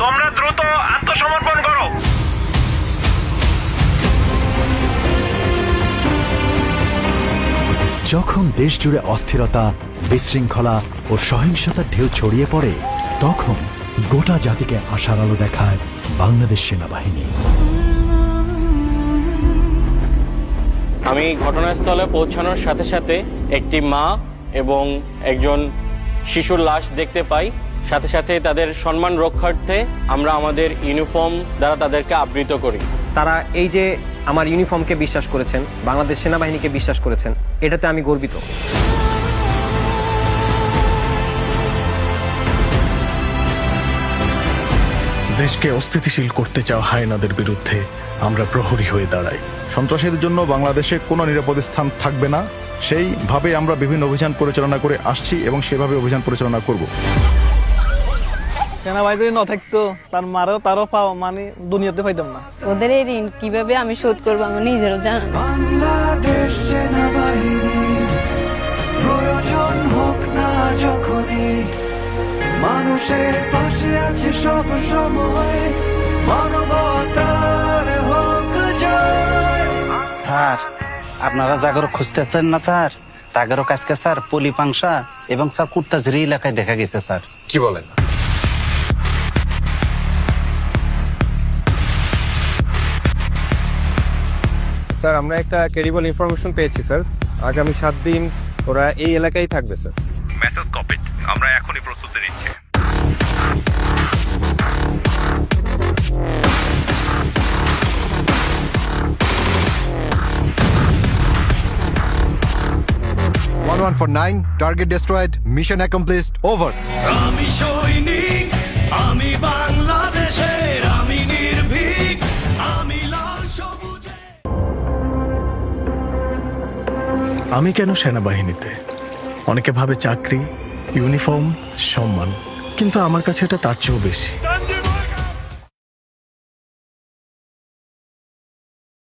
তোমরা দ্রুত আত্মসমর্পণ করো। যখন দেশ জুড়ে অস্থিরতা, বিশৃঙ্খলা ও সহিংসতার ঢেউ ছড়িয়ে পড়ে, তখন গোটা জাতিকে আশার আলো দেখায় বাংলাদেশ সেনাবাহিনী। আমি ঘটনাস্থলে পৌঁছানোর সাথে সাথে একটি মা এবং একজন শিশুর লাশ দেখতে পাই। সাথে সাথে তাদের সম্মান রক্ষার্থে আমরা আমাদের ইউনিফর্ম দ্বারা তাদেরকে আবৃত করি। তারা এই যে আমার ইউনিফর্মকে বিশ্বাস করেছেন, বাংলাদেশ সেনাবাহিনীকে বিশ্বাস করেছেন, এটাতে আমি গর্বিত। দেশকে অস্থিতিশীল করতে চাওয়া হায়নাদের বিরুদ্ধে আমরা প্রহরী হয়ে দাঁড়াই। সন্ত্রাসীদের জন্য বাংলাদেশে কোনো নিরাপদ স্থান থাকবে না, সেইভাবে আমরা বিভিন্ন অভিযান পরিচালনা করে আসছি এবং সেভাবে অভিযান পরিচালনা করব। সেনাবাহিনী যদি না থাকতো তারও পাওয়া মানে দুনিয়াতে পাইতাম না। ওদের এই ঋণ কিভাবে আমি শোধ করবো আমার নিজেরও জানা নেই। বাংলাদেশ সেনাবাহিনী প্রয়োজন হোক না যখনই, মানুষের পাশে আছে সব সময়, মানবতার হোক জয়। স্যার, আপনারা জাগর খুঁজতেছেন না স্যার? তাগেরও কাজকে স্যার পলি পাংশা এবং স্যার কুর্তাজরি এলাকায় দেখা গেছে স্যার। কি বলেন? স্যার, আমরা একটা ক্রেডিবল ইনফরমেশন পেয়েছি স্যার। আগামী 7 দিন ওরা এই এলাকায় থাকবে স্যার। Message copied. আমরা এখনই প্রস্তুতি নিচ্ছি। Target destroyed, mission accomplished, over. আমি সৈনিক, আমি বাংলাদেশের, আমি নির্ভীক, আমি লাল সবুজে। আমি কেন সেনাবাহিনীতে? অনেকে ভাবে চাকরি, ইউনিফর্ম, সম্মান, কিন্তু আমার কাছে এটা তার চেয়েও বেশি।